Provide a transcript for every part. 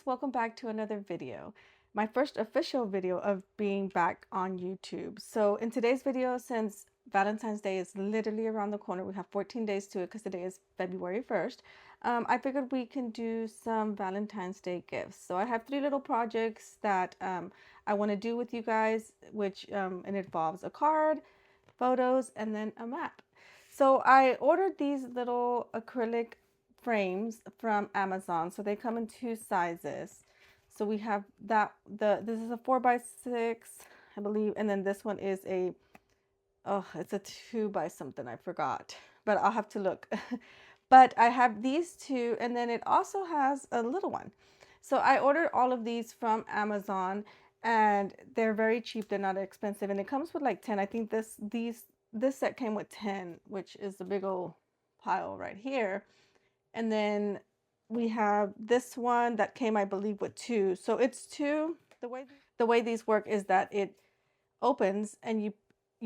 welcome back to another video. My first official video of being back on YouTube. So in today's video, since Valentine's Day is literally around the corner, we have 14 days to it because today is February 1st. I figured we can do some Valentine's Day gifts. So I have three little projects that I want to do with you guys, which it involves a card, photos, and then a map. So I ordered these little acrylic frames from Amazon. So they come in two sizes. So we have this is a 4x6, I believe, and then this one is it's a 2 by something, I forgot, but I'll have to look. But I have these two, and then it also has a little one. So I ordered all of these from Amazon, and they're very cheap. They're not expensive, and it comes with like 10. I think this set came with 10, which is a big old pile right here. And then we have this one that came, I believe, with 2. So it's 2. The way these work is that it opens and you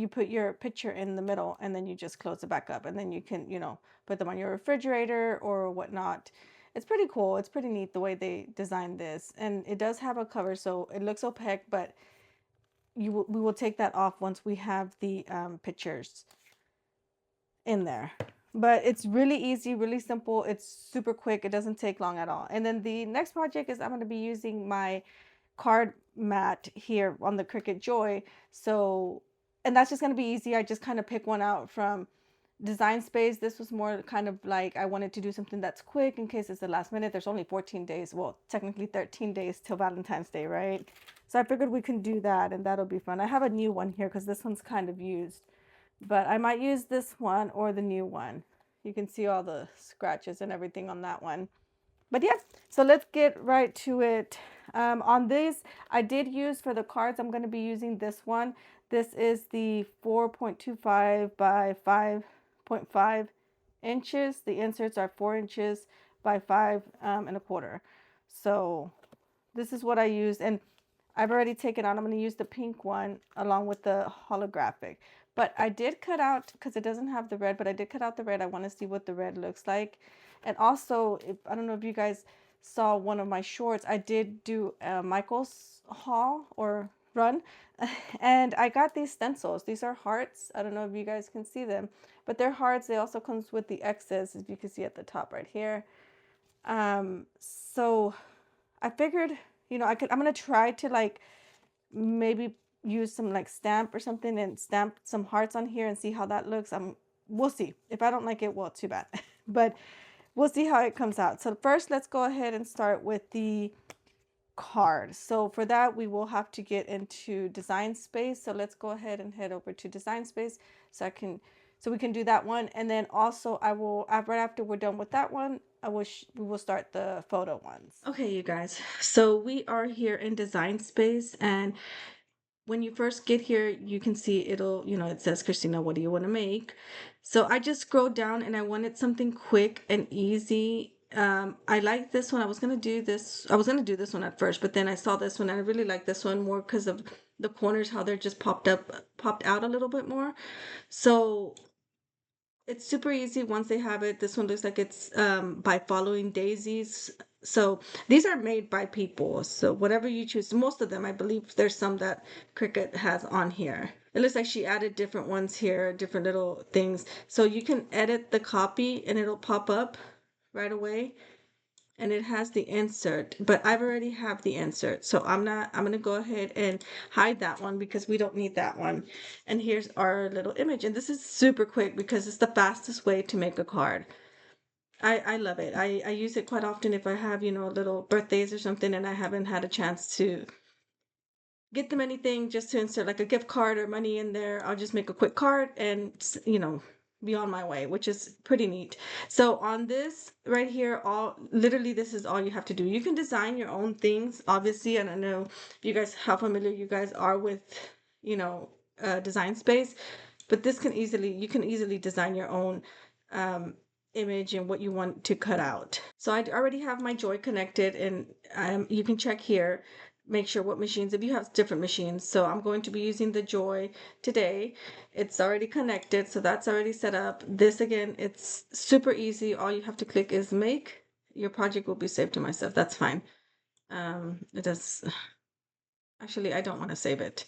put your picture in the middle, and then you just close it back up, and then you can, put them on your refrigerator or whatnot. It's pretty cool. It's pretty neat the way they designed this. And it does have a cover, so it looks opaque, but we will take that off once we have the pictures in there. But it's really easy, really simple. It's super quick. It doesn't take long at all. And then the next project is I'm going to be using my card mat here on the Cricut Joy. So, and that's just going to be easy. I just kind of pick one out from Design Space. This was more kind of like I wanted to do something that's quick in case it's the last minute. There's only 14 days. Well, technically 13 days till Valentine's Day, right? So I figured we can do that, and that'll be fun. I have a new one here because this one's kind of used. But I might use this one or the new one. You can see all the scratches and everything on that one. But yeah, so let's get right to it. On these, I did use for the cards, I'm going to be using this one. This is the 4.25 by 5.5 inches. The inserts are 4 inches by 5.25. So this is what I used. And I've already taken out, I'm going to use the pink one along with the holographic. But I did cut out, because it doesn't have the red, but I did cut out the red. I want to see what the red looks like. And also, I don't know if you guys saw one of my shorts, I did do a Michael's haul or run. And I got these stencils. These are hearts. I don't know if you guys can see them, but they're hearts. They also comes with the X's, as you can see at the top right here. So I figured, I'm going to try to like maybe use some like stamp or something and stamp some hearts on here and see how that looks. We'll see. If I don't like it, well, too bad. But we'll see how it comes out. So first, let's go ahead and start with the card. So for that, we will have to get into Design Space. So let's go ahead and head over to Design Space so we can do that one. And then also I will, right after we're done with that one, we will start the photo ones. Okay, you guys. So we are here in Design Space, and when you first get here, you can see it'll, it says, Christina, what do you want to make? So I just scrolled down and I wanted something quick and easy. I like this one. I was going to do this one at first, but then I saw this one and I really like this one more because of the corners, how they're just popped out a little bit more. So it's super easy once they have it. This one looks like it's by Following Daisies. So these are made by people. So whatever you choose, most of them, I believe there's some that Cricut has on here. It looks like she added different ones here, different little things. So you can edit the copy and it'll pop up right away. And it has the insert, but I've already have the insert. So I'm going to go ahead and hide that one because we don't need that one. And here's our little image. And this is super quick because it's the fastest way to make a card. I love it. I use it quite often if I have, little birthdays or something and I haven't had a chance to get them anything just to insert like a gift card or money in there. I'll just make a quick card and, be on my way, which is pretty neat. So on this right here, literally this is all you have to do. You can design your own things, obviously. And I know you guys, how familiar you guys are with, Design Space, but you can easily design your own image and what you want to cut out. So I already have my Joy connected, and you can check here, make sure what machines, if you have different machines. So I'm going to be using the Joy today. It's already connected, so that's already set up. This, again, it's super easy. All you have to click is make. Your project will be saved to myself. That's fine. It does. Actually, I don't want to save it.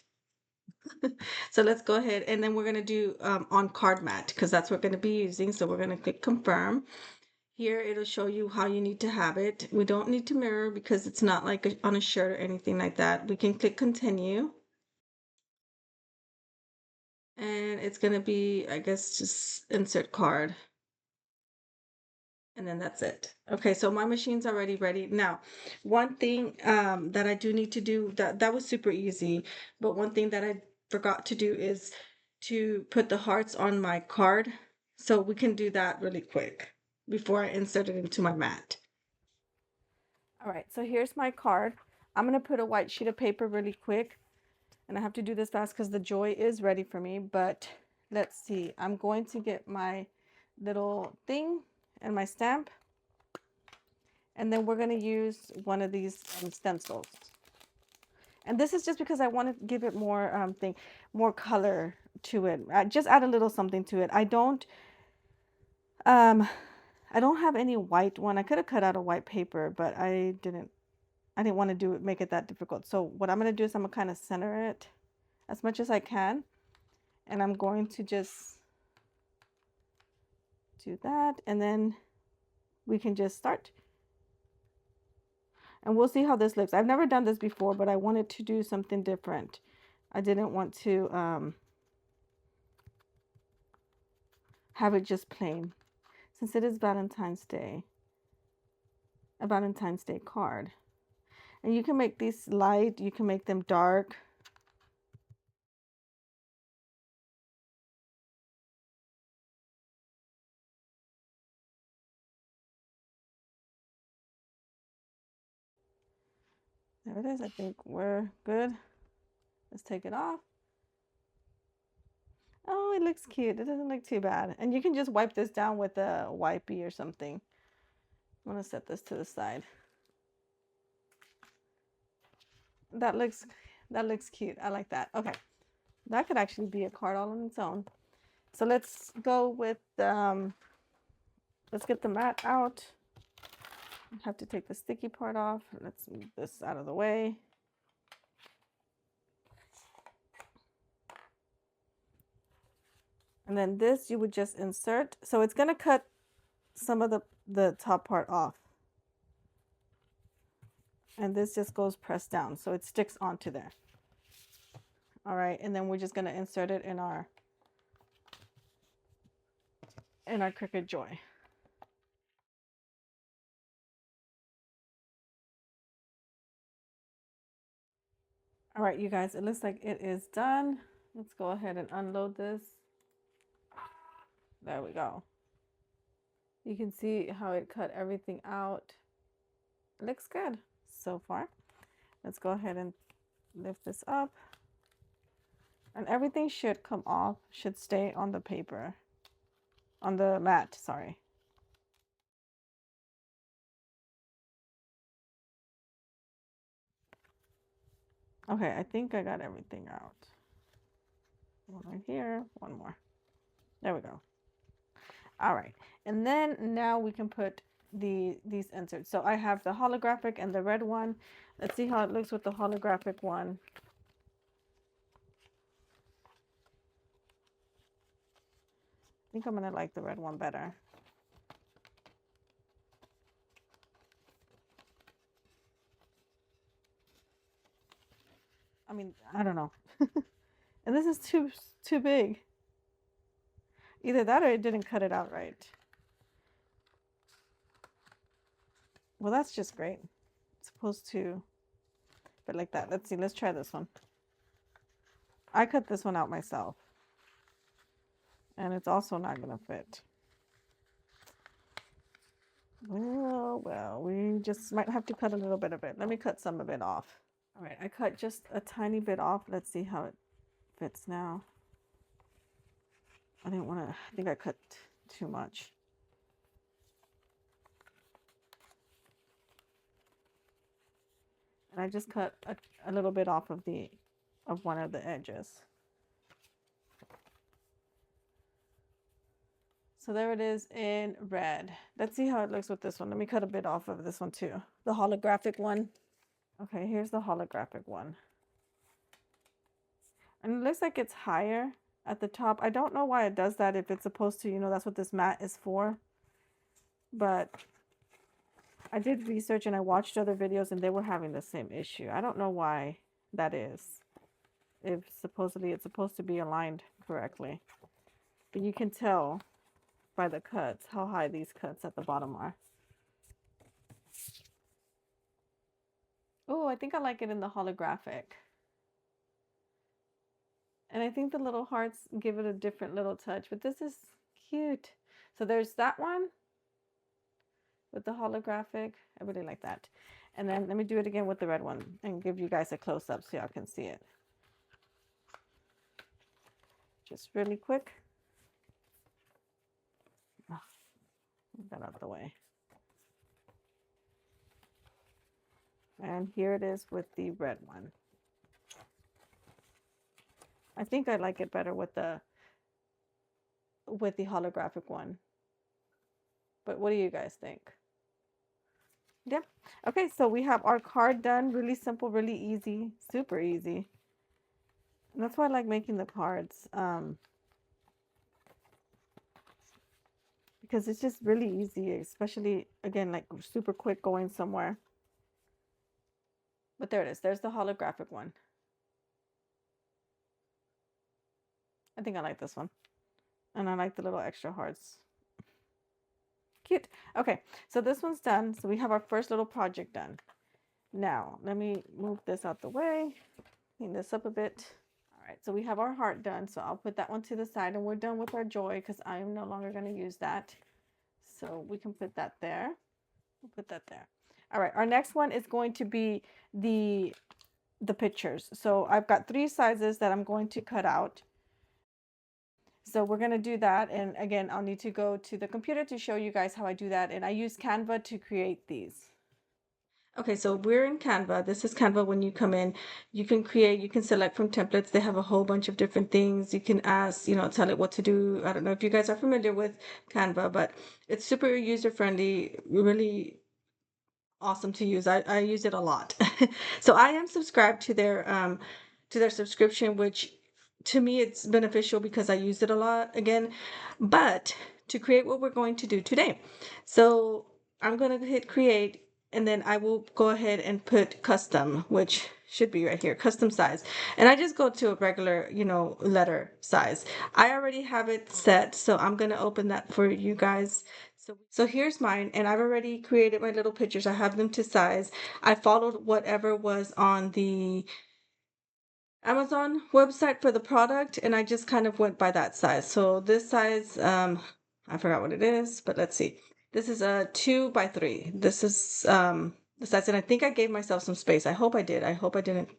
So let's go ahead and then we're going to do on card mat because that's what we're going to be using. So we're going to click confirm. Here it'll show you how you need to have it. We don't need to mirror because it's not like on a shirt or anything like that. We can click continue. And it's going to be, I guess, just insert card. And then that's it. Okay, so my machine's already ready. Now, one thing that I do need to do, that was super easy, but one thing that I forgot to do is to put the hearts on my card. So we can do that really quick before I insert it into my mat. All right, so here's my card. I'm going to put a white sheet of paper really quick. And I have to do this fast because the joy is ready for me. But let's see. I'm going to get my little thing and my stamp. And then we're going to use one of these stencils. And this is just because I want to give it more more color to it. I just add a little something to it. I don't have any white one. I could have cut out a white paper, but I didn't want to make it that difficult. So what I'm going to do is I'm going to kind of center it as much as I can. And I'm going to just do that. And then we can just start. And we'll see how this looks. I've never done this before, but I wanted to do something different. I didn't want to have it just plain. Since it is Valentine's Day, a Valentine's Day card. And you can make these light, you can make them dark. There it is. I think we're good. Let's take it off. Oh, it looks cute. It doesn't look too bad. And you can just wipe this down with a wipey or something. I'm going to set this to the side. That looks cute. I like that. Okay. That could actually be a card all on its own. So let's go with let's get the mat out. I have to take the sticky part off. Let's move this out of the way. And then this you would just insert. So it's going to cut some of the top part off. And this just goes pressed down so it sticks onto there. All right, and then we're just going to insert it in our Cricut Joy. All right, you guys, it looks like it is done. Let's go ahead and unload this. There we go. You can see how it cut everything out. It looks good so far. Let's go ahead and lift this up. And everything should come off, should stay on the paper, on the mat, sorry. Okay, I think I got everything out. One right here, one more. There we go. All right, and then now we can put these inserts. So I have the holographic and the red one. Let's see how it looks with the holographic one. I think I'm gonna like the red one better. I mean, I don't know. And this is too big. Either that or it didn't cut it out right. Well, that's just great. It's supposed to fit like that. Let's see. Let's try this one. I cut this one out myself. And it's also not going to fit. Well, we just might have to cut a little bit of it. Let me cut some of it off. All right, I cut just a tiny bit off. Let's see how it fits now. I didn't want to, I think I cut too much. And I just cut a little bit off of one of the edges. So there it is in red. Let's see how it looks with this one. Let me cut a bit off of this one too. The holographic one. Okay, here's the holographic one. And it looks like it's higher at the top. I don't know why it does that, if it's supposed to, that's what this mat is for. But I did research and I watched other videos and they were having the same issue. I don't know why that is. If supposedly it's supposed to be aligned correctly. But you can tell by the cuts how high these cuts at the bottom are. Oh, I think I like it in the holographic. And I think the little hearts give it a different little touch, but this is cute. So there's that one with the holographic. I really like that. And then let me do it again with the red one and give you guys a close-up so y'all can see it. Just really quick. Oh, move that out of the way. And here it is with the red one. I think I like it better with the holographic one. But what do you guys think? Yep. Okay, so we have our card done. Really simple, really easy, super easy. And that's why I like making the cards. Because it's just really easy, especially, again, like super quick going somewhere. But there it is. There's the holographic one. I think I like this one. And I like the little extra hearts. Cute. Okay, so this one's done. So we have our first little project done. Now, let me move this out the way. Clean this up a bit. All right, so we have our heart done. So I'll put that one to the side and we're done with our joy because I am no longer going to use that. So we can put that there. We'll put that there. All right, our next one is going to be the pictures. So I've got 3 sizes that I'm going to cut out. So we're going to do that. And again, I'll need to go to the computer to show you guys how I do that. And I use Canva to create these. Okay, so we're in Canva. This is Canva. When you come in, you can select from templates. They have a whole bunch of different things. You can ask, tell it what to do. I don't know if you guys are familiar with Canva, but it's super user friendly, really awesome to use. I use it a lot. So I am subscribed to their subscription, which to me it's beneficial because I use it a lot again. But to create what we're going to do today, so I'm going to hit create and then I will go ahead and put custom, which should be right here, custom size. And I just go to a regular, letter size. I already have it set, so I'm going to open that for you guys. So here's mine, and I've already created my little pictures. I have them to size. I followed whatever was on the Amazon website for the product, and I just kind of went by that size. So this size, I forgot what it is, but let's see. This is a 2 by 3. This is the size, and I think I gave myself some space. I hope I did. I hope I didn't.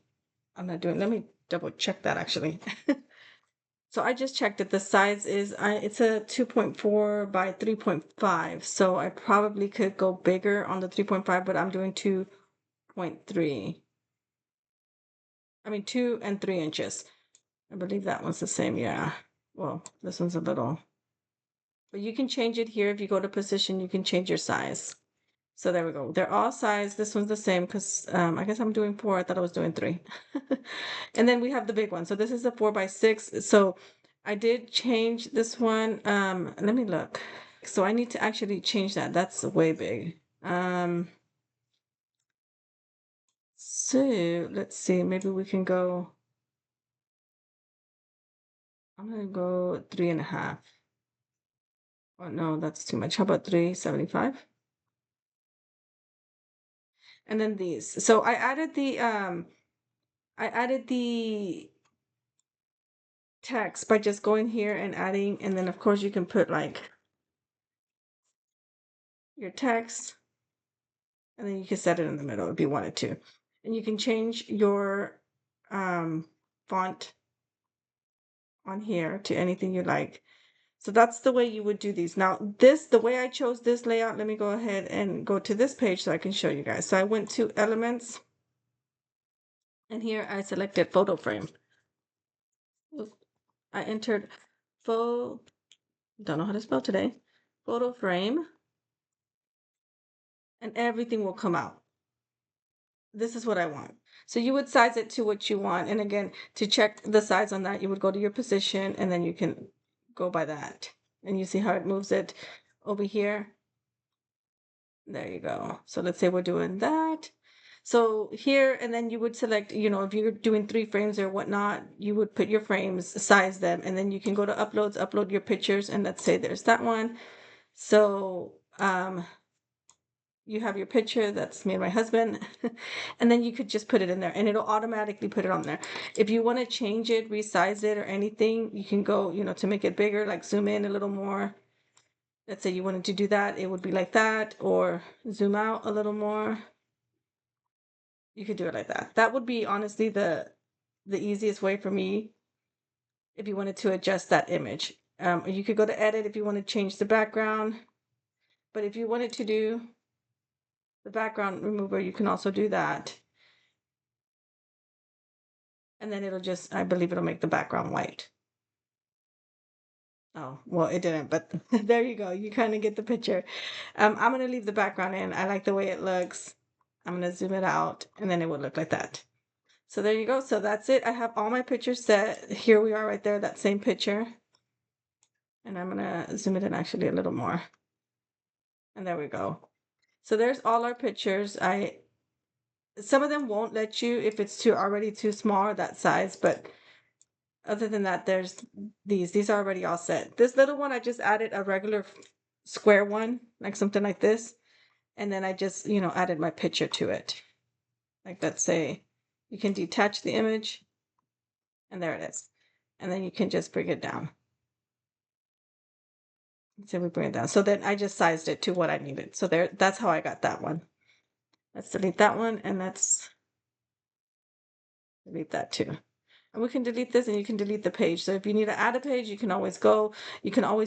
I'm not doing. Let me double check that actually. So I just checked it. The size is, it's a 2.4 by 3.5. So I probably could go bigger on the 3.5, but I'm doing 2.3. I mean, 2 and 3 inches. I believe that one's the same. Yeah. Well, this one's a little, but you can change it here. If you go to position, you can change your size. So there we go. They're all sized. This one's the same because I guess I'm doing 4. I thought I was doing 3. And then we have the big one. So this is a 4 by 6. So I did change this one. Let me look. So I need to actually change that. That's way big. So let's see. Maybe we can go. I'm gonna go 3.5. Oh no, that's too much. How about 3.75? And then these. So I added the text by just going here and adding, and then of course you can put like your text, and then you can set it in the middle if you wanted to. And you can change your font on here to anything you like. So that's the way you would do these. Now the way I chose this layout, let me go ahead and go to this page so I can show you guys. So I went to elements, and here I selected photo frame. I entered don't know how to spell today, photo frame, and everything will come out. this is what I want. So you would size it to what you want. And again, to check the size on that, you would go to your position and then you can go by that. And you see how it moves it over here. There you go. So let's say we're doing that. So here, and then you would select, if you're doing 3 frames or whatnot, you would put your frames, size them, and then you can go to uploads, upload your pictures, and let's say there's that one. So you have your picture, that's me and my husband, and then you could just put it in there and it'll automatically put it on there. If you want to change it, resize it or anything, you can go, to make it bigger, like zoom in a little more. Let's say you wanted to do that, it would be like that, or zoom out a little more. You could do it like that. That would be honestly the easiest way for me if you wanted to adjust that image. You could go to edit if you want to change the background, but if you wanted to do the background remover, you can also do that. And then it'll just, I believe it'll make the background white. Oh, well, it didn't, but there you go. You kind of get the picture. I'm going to leave the background in. I like the way it looks. I'm going to zoom it out and then it would look like that. So there you go. So that's it. I have all my pictures set. Here we are right there, that same picture. And I'm going to zoom it in actually a little more. And there we go. So there's all our pictures. Some of them won't let you if it's already too small or that size, but other than that, there's these are already all set. This little one, I just added a regular square one, like something like this. And then I just, added my picture to it. Like let's say you can detach the image and there it is. And then you can just bring it down. So we bring it down. So then I just sized it to what I needed. So that's how I got that one. Let's delete that one and let's delete that too. And we can delete this and you can delete the page. So if you need to add a page, you can always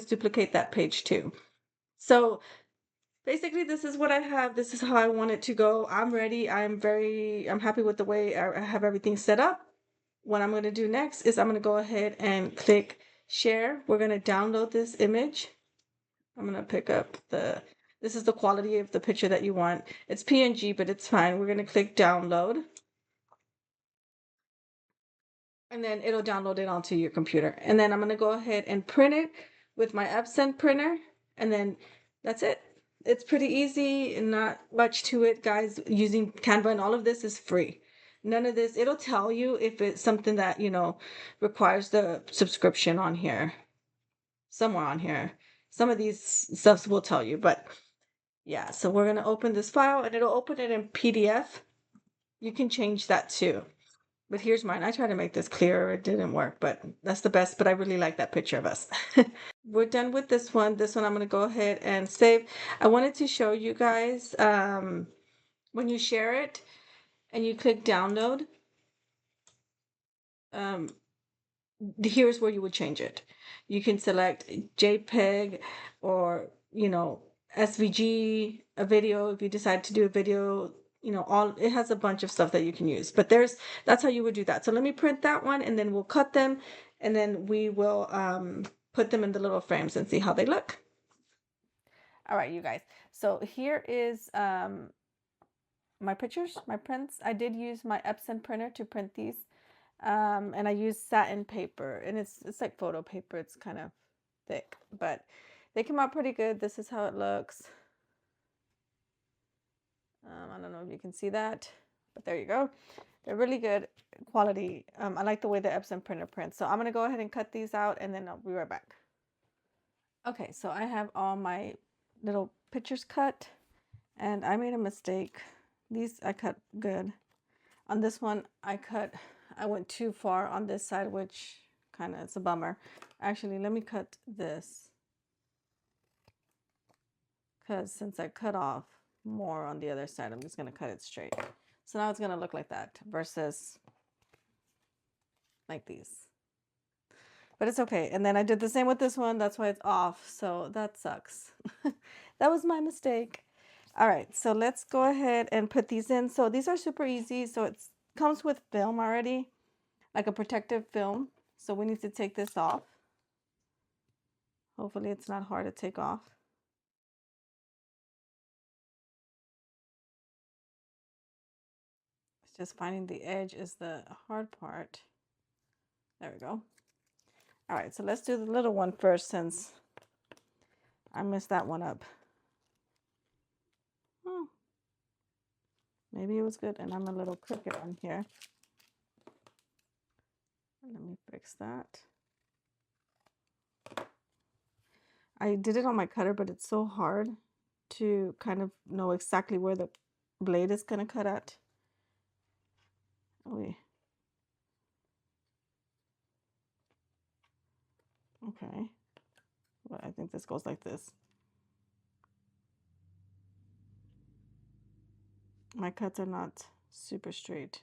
duplicate that page too. So basically this is what I have. This is how I want it to go. I'm ready. I'm happy with the way I have everything set up. What I'm going to do next is I'm going to go ahead and click share. We're going to download this image. I'm going to pick up this is the quality of the picture that you want. It's PNG, but it's fine. We're going to click download. And then it'll download it onto your computer. And then I'm going to go ahead and print it with my Epson printer. And then that's it. It's pretty easy and not much to it, guys. Using Canva and all of this is free. None of this, it'll tell you if it's something that, requires the subscription on here. Somewhere on here. Some of these stuffs will tell you, but yeah. So we're going to open this file and it'll open it in PDF. You can change that too. But here's mine. I tried to make this clearer. It didn't work, but that's the best. But I really like that picture of us. We're done with this one. This one I'm going to go ahead and save. I wanted to show you guys when you share it and you click download, here's where you would change it. You can select JPEG or, SVG, a video. If you decide to do a video, it has a bunch of stuff that you can use, but that's how you would do that. So let me print that one and then we'll cut them and then we will put them in the little frames and see how they look. All right, you guys. So here is my pictures, my prints. I did use my Epson printer to print these. And I used satin paper and it's like photo paper. It's kind of thick, but they came out pretty good. This is how it looks. I don't know if you can see that, but there you go. They're really good quality. I like the way the Epson printer prints. So I'm going to go ahead and cut these out and then I'll be right back. Okay, so I have all my little pictures cut and I made a mistake. These I cut good. On this one, I went too far on this side, which kind of is a bummer. Actually, let me cut this. Because since I cut off more on the other side, I'm just going to cut it straight. So now it's going to look like that versus like these. But it's okay. And then I did the same with this one. That's why it's off. So that sucks. That was my mistake. All right. So let's go ahead and put these in. So these are super easy. So it comes with film already, like a protective film. So we need to take this off. Hopefully it's not hard to take off. just finding the edge is the hard part. There we go. All right, so let's do the little one first since I messed that one up. Oh, maybe it was good, and I'm a little crooked on here. Let me fix that. I did it on my cutter, but it's so hard to kind of know exactly where the blade is going to cut at. Oh, okay. Well, I think this goes like this. My cuts are not super straight.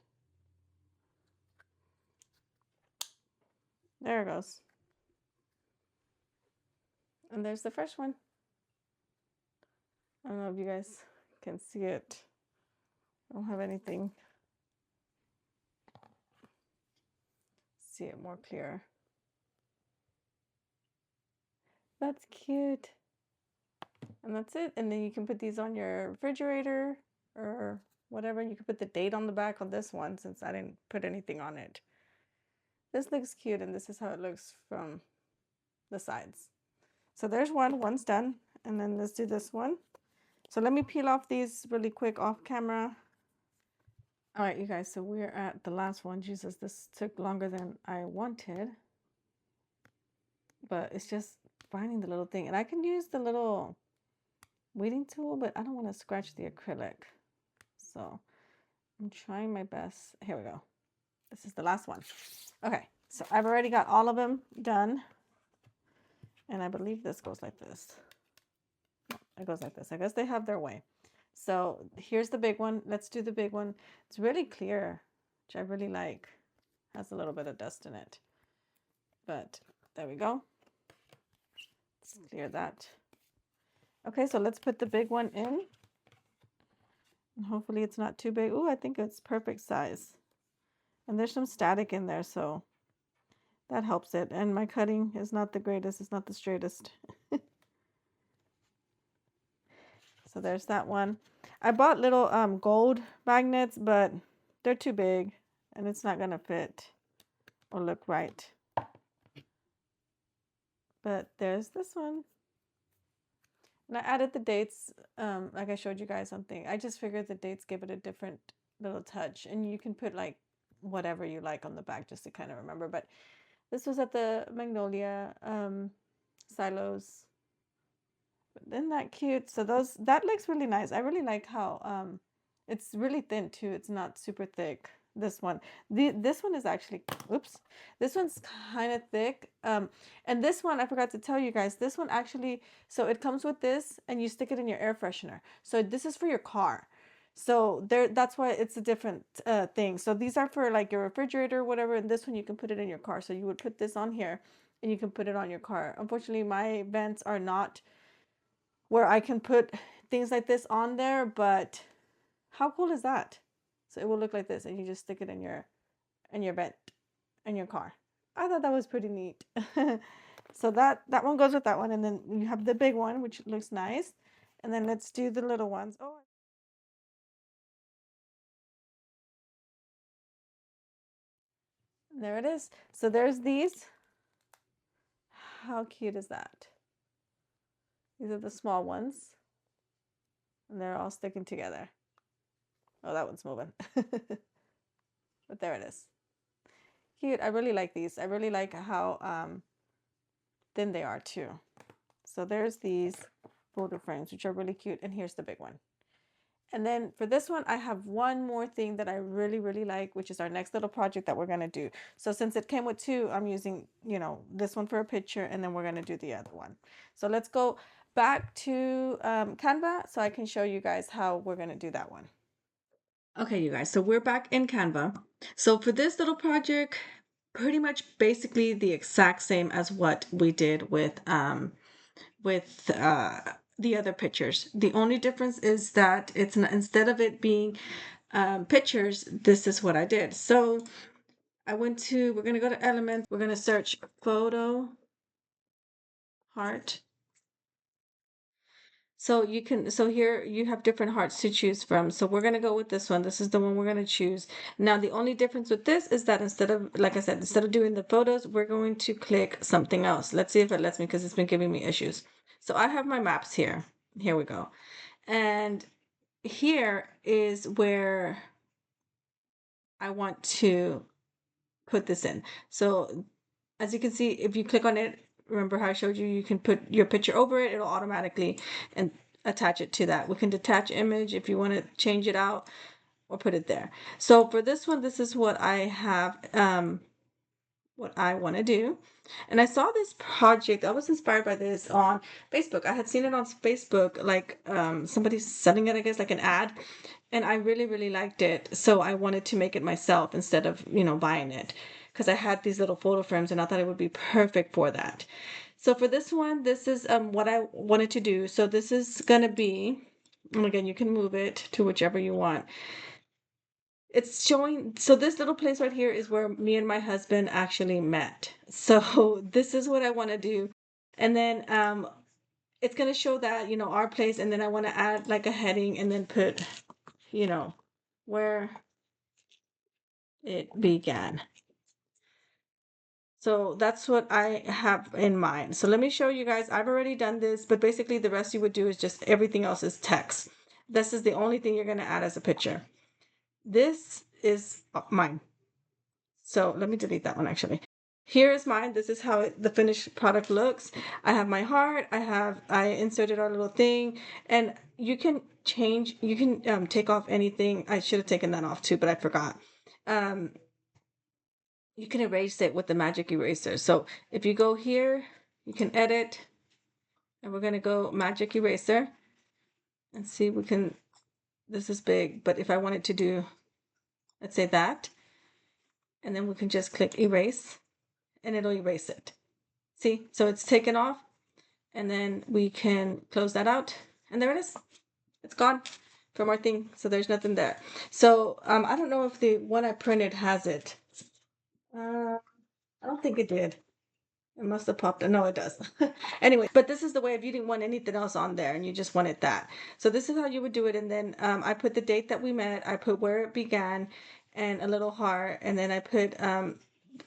There it goes. And there's the first one. I don't know if you guys can see it. I don't have anything. See it more clear. That's cute. And that's it. And then you can put these on your refrigerator or whatever. You can put the date on the back on this one since I didn't put anything on it. This looks cute, and this is how it looks from the sides. So there's one. One's done. And then let's do this one. So let me peel off these really quick off camera. All right, you guys, so we're at the last one. Jesus, this took longer than I wanted. But it's just finding the little thing. And I can use the little weeding tool, but I don't want to scratch the acrylic. So I'm trying my best. Here we go. This is the last one. Okay, so I've already got all of them done. And I believe this goes like this. It goes like this. I guess they have their way. So here's the big one. Let's do the big one. It's really clear, which I really like. Has a little bit of dust in it. But there we go. Let's clear that. Okay, so let's put the big one in. And hopefully it's not too big. Oh, I think it's perfect size. And there's some static in there, so that helps it. And my cutting is not the greatest. It's not the straightest. So there's that one. I bought little gold magnets, but they're too big and it's not gonna fit or look right. But there's this one. And I added the dates, like I showed you guys something. I just figured the dates give it a different little touch. And you can put like whatever you like on the back just to kind of remember. But this was at the Magnolia silos. Isn't that cute? So that looks really nice. I really like how it's really thin too. It's not super thick. This one. This one is actually, oops. This one's kind of thick. And this one, I forgot to tell you guys, this one actually, so it comes with this and you stick it in your air freshener. So this is for your car. So that's why it's a different thing. So these are for like your refrigerator or whatever, and this one you can put it in your car. So you would put this on here and you can put it on your car. Unfortunately, my vents are not where I can put things like this on there, but how cool is that? So it will look like this and you just stick it in your vent in your car. I thought that was pretty neat. So that one goes with that one, and then you have the big one which looks nice, and then let's do the little ones. Oh, there it is. So there's these. How cute is that? These are the small ones and they're all sticking together. Oh, that one's moving. But there it is. Cute. I really like these. I really like how thin they are too. So there's these photo frames, which are really cute. And here's the big one. And then for this one, I have one more thing that I really, really like, which is our next little project that we're going to do. So since it came with two, I'm using, this one for a picture, and then we're going to do the other one. So let's go back to Canva so I can show you guys how we're going to do that one. Okay, you guys, so we're back in Canva. So for this little project, pretty much basically the exact same as what we did with the other pictures. The only difference is that it's not, instead of it being pictures, this is what I did. So we're going to go to Elements. We're going to search photo heart. So you can, so here you have different hearts to choose from. So we're going to go with this one. This is the one we're going to choose. Now, the only difference with this is that instead of, like I said, instead of doing the photos, we're going to click something else. Let's see if it lets me, because it's been giving me issues. So I have my maps here. Here we go. And here is where I want to put this in. So as you can see, if you click on it, remember how I showed you, you can put your picture over it, it'll automatically and attach it to that. We can detach image if you want to change it out or put it there. So for this one, this is what I have, what I want to do. And I saw this project, I was inspired by this on Facebook. I had seen it on Facebook, like somebody selling it, I guess, like an ad. And I really, really liked it. So I wanted to make it myself instead of, buying it. Because I had these little photo frames and I thought it would be perfect for that. So for this one, this is what I wanted to do. So this is going to be, and again, you can move it to whichever you want. It's showing, so this little place right here is where me and my husband actually met. So this is what I want to do. And then it's going to show that, our place. And then I want to add like a heading and then put, where it began. So that's what I have in mind. So let me show you guys. I've already done this, but basically the rest you would do is just everything else is text. This is the only thing you're going to add as a picture. This is mine. So let me delete that one actually. Here is mine. This is how the finished product looks. I have my heart. I inserted our little thing, and you can change, you can take off anything. I should have taken that off too, but I forgot. You can erase it with the magic eraser. So if you go here, you can edit, and we're going to go magic eraser and see, we can, this is big, but if I wanted to do, let's say that, and then we can just click erase and it'll erase it. See, so it's taken off, and then we can close that out, and there it is. It's gone from our thing, so there's nothing there. So I don't know if the one I printed has it. I don't think it did. It must have popped. No, it does. Anyway, but this is the way if you didn't want anything else on there and you just wanted that. So this is how you would do it. And then I put the date that we met. I put where it began and a little heart. And then I put,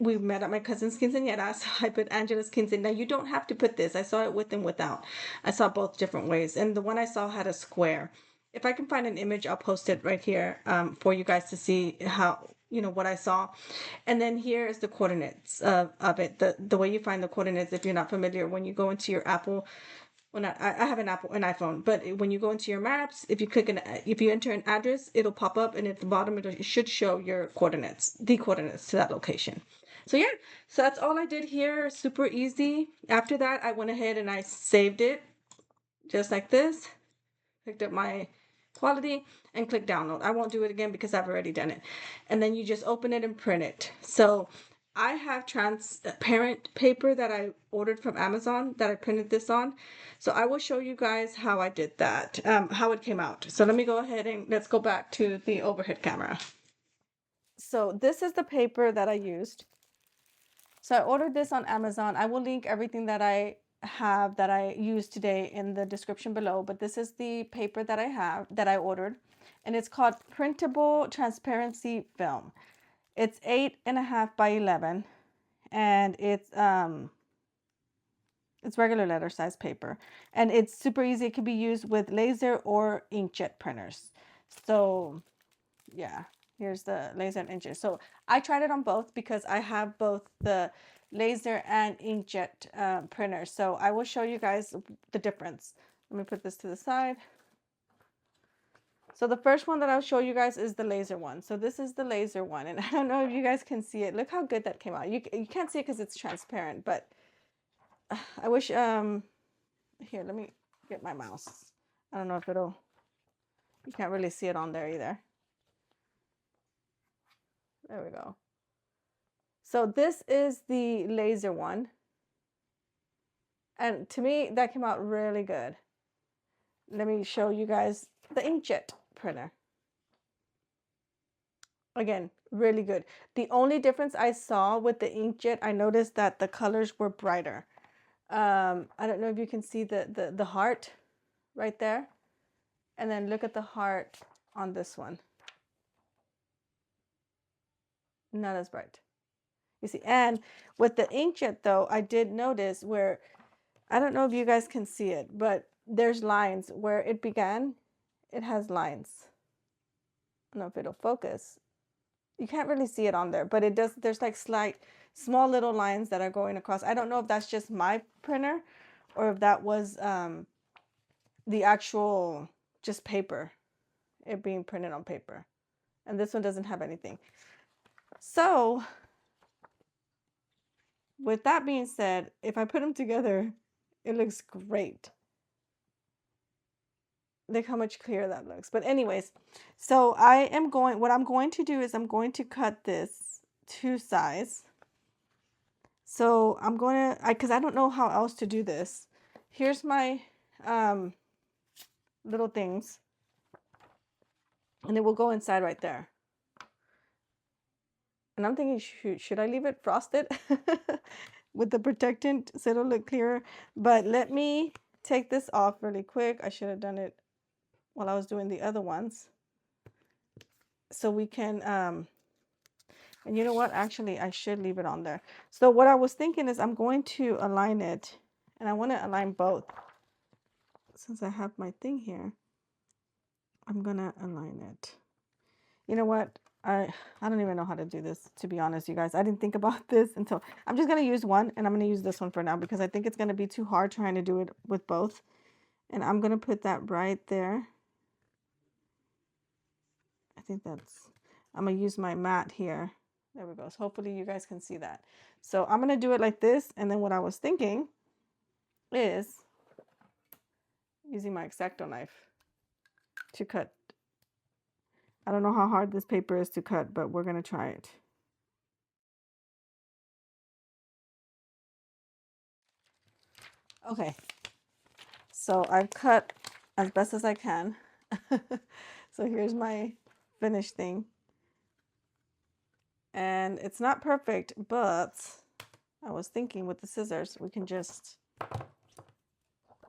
we met at my cousin's quinceañera. So I put Angela's quinceañera. Now you don't have to put this. I saw it with and without. I saw both different ways. And the one I saw had a square. If I can find an image, I'll post it right here for you guys to see how, what I saw. And then here is the coordinates of it. The way you find the coordinates, if you're not familiar, when you go into your Apple, well, not, I have an iPhone, but when you go into your maps, if you enter an address, it'll pop up, and at the bottom it should show your coordinates, the coordinates to that location. So yeah, so that's all I did here. Super easy. After that, I went ahead and I saved it just like this. Picked up my quality and click download. I won't do it again because I've already done it. And then you just open it and print it. So I have transparent paper that I ordered from Amazon that I printed this on. So I will show you guys how I did that, how it came out. So let me go ahead and let's go back to the overhead camera. So this is the paper that I used. So I ordered this on Amazon. I will link everything that I have that I used today in the description below, but this is the paper that I have that I ordered, and it's called printable transparency film. It's 8.5 by 11, and it's regular letter size paper, and it's super easy. It can be used with laser or inkjet printers. So yeah, here's the laser and inkjet. So I tried it on both because I have both the laser and inkjet printers. So I will show you guys the difference. Let me put this to the side. So the first one that I'll show you guys is the laser one. So this is the laser one, and I don't know if you guys can see it. Look how good that came out. You can't see it because it's transparent, but I wish, here, let me get my mouse. I don't know if you can't really see it on there either. There we go. So this is the laser one. And to me, that came out really good. Let me show you guys the inkjet printer. Again, really good. The only difference I saw with the inkjet, I noticed that the colors were brighter. I don't know if you can see the heart right there. And then look at the heart on this one. Not as bright. You see, and with the inkjet though, I did notice where, I don't know if you guys can see it, but there's lines where it began. It has lines. I don't know if it'll focus. You can't really see it on there, but it does. There's like slight, small little lines that are going across. I don't know if that's just my printer or if that was the actual just paper, it being printed on paper. And this one doesn't have anything. So with that being said, if I put them together, it looks great. Look how much clearer that looks. But anyways, so what I'm going to do is I'm going to cut this to size. So I'm going to, because I don't know how else to do this. Here's my little things. And it will go inside right there. And I'm thinking, should I leave it frosted with the protectant so it'll look clearer? But let me take this off really quick. I should have done it while I was doing the other ones. So we can, and you know what? Actually, I should leave it on there. So what I was thinking is I'm going to align it. And I want to align both. Since I have my thing here, I'm going to align it. You know what? I don't even know how to do this, to be honest, you guys. I didn't think about this until, I'm just going to use one, and I'm going to use this one for now because I think it's going to be too hard trying to do it with both. And I'm going to put that right there. I think that's, I'm going to use my mat here. There we go. So hopefully you guys can see that. So I'm going to do it like this. And then what I was thinking is using my X-Acto knife to cut. I don't know how hard this paper is to cut, but we're going to try it. Okay, so I've cut as best as I can. So here's my finished thing. And it's not perfect, but I was thinking with the scissors, we can just,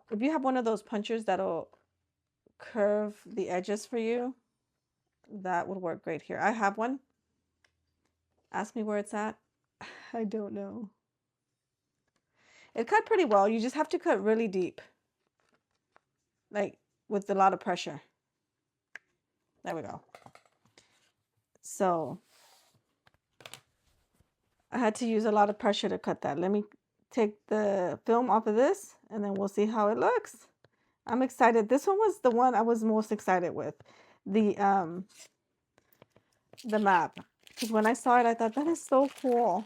if you have one of those punchers that'll curve the edges for you, that would work great here. I have one. Ask me where it's at. I don't know. It cut pretty well. You just have to cut really deep. Like with a lot of pressure. There we go. So I had to use a lot of pressure to cut that. Let me take the film off of this and then we'll see how it looks. I'm excited. This one was the one I was most excited with. The map. Because when I saw it, I thought that is so cool.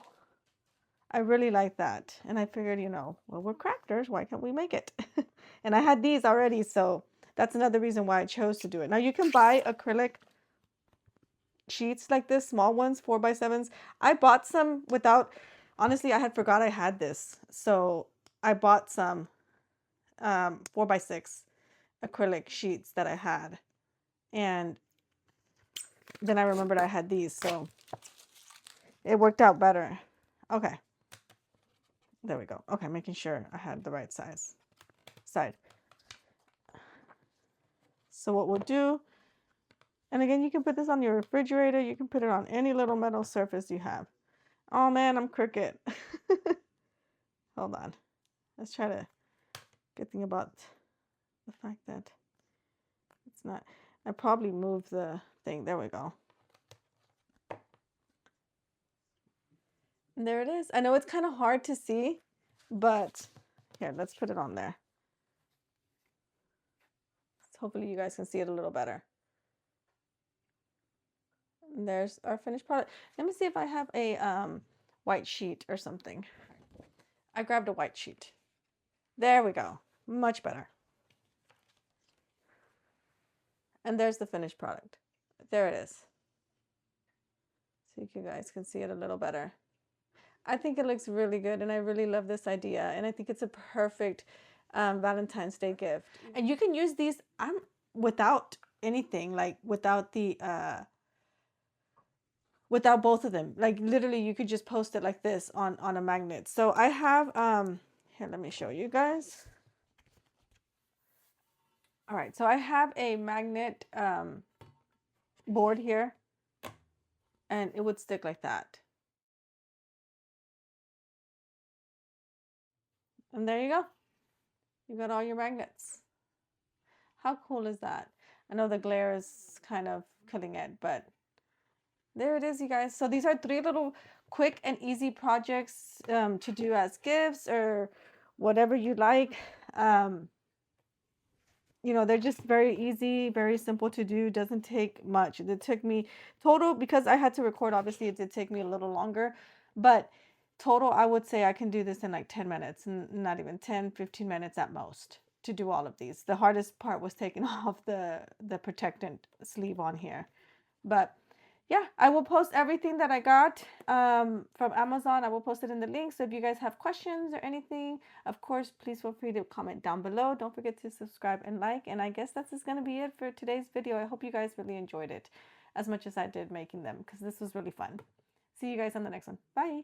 I really like that. And I figured, you know, well, we're crafters. Why can't we make it? And I had these already. So that's another reason why I chose to do it. Now you can buy acrylic sheets like this, small ones, 4x7s. I bought some without, honestly, I had forgot I had this. So I bought some 4x6 acrylic sheets that I had. And then I remembered I had these. So it worked out better. Okay. There we go. Okay, making sure I had the right size side. So what we'll do, and again, you can put this on your refrigerator. You can put it on any little metal surface you have. Oh man, I'm crooked. Hold on. Let's try to good thing about the fact that it's not, I probably moved the thing. There we go. And there it is. I know it's kind of hard to see, but here, let's put it on there. So hopefully you guys can see it a little better. And there's our finished product. Let me see if I have a white sheet or something. I grabbed a white sheet. There we go. Much better. And there's the finished product. There it is. So you guys can see it a little better. I think it looks really good, and I really love this idea, and I think it's a perfect Valentine's Day gift. And you can use these without anything, like without the without both of them. Like literally you could just post it like this on a magnet. So I have here, let me show you guys. All right, so I have a magnet board here, and it would stick like that. And there you go. You got all your magnets. How cool is that? I know the glare is kind of killing it, but there it is, you guys. So these are 3 little quick and easy projects to do as gifts or whatever you like. You know, they're just very easy, very simple to do. Doesn't take much. It took me total, because I had to record, obviously it did take me a little longer, but total, I would say I can do this in like 10 minutes, and not even 10, 15 minutes at most to do all of these. The hardest part was taking off the protectant sleeve on here. But yeah, I will post everything that I got from Amazon. I will post it in the link. So if you guys have questions or anything, of course, please feel free to comment down below. Don't forget to subscribe and like. And I guess that's just going to be it for today's video. I hope you guys really enjoyed it as much as I did making them, because this was really fun. See you guys on the next one. Bye.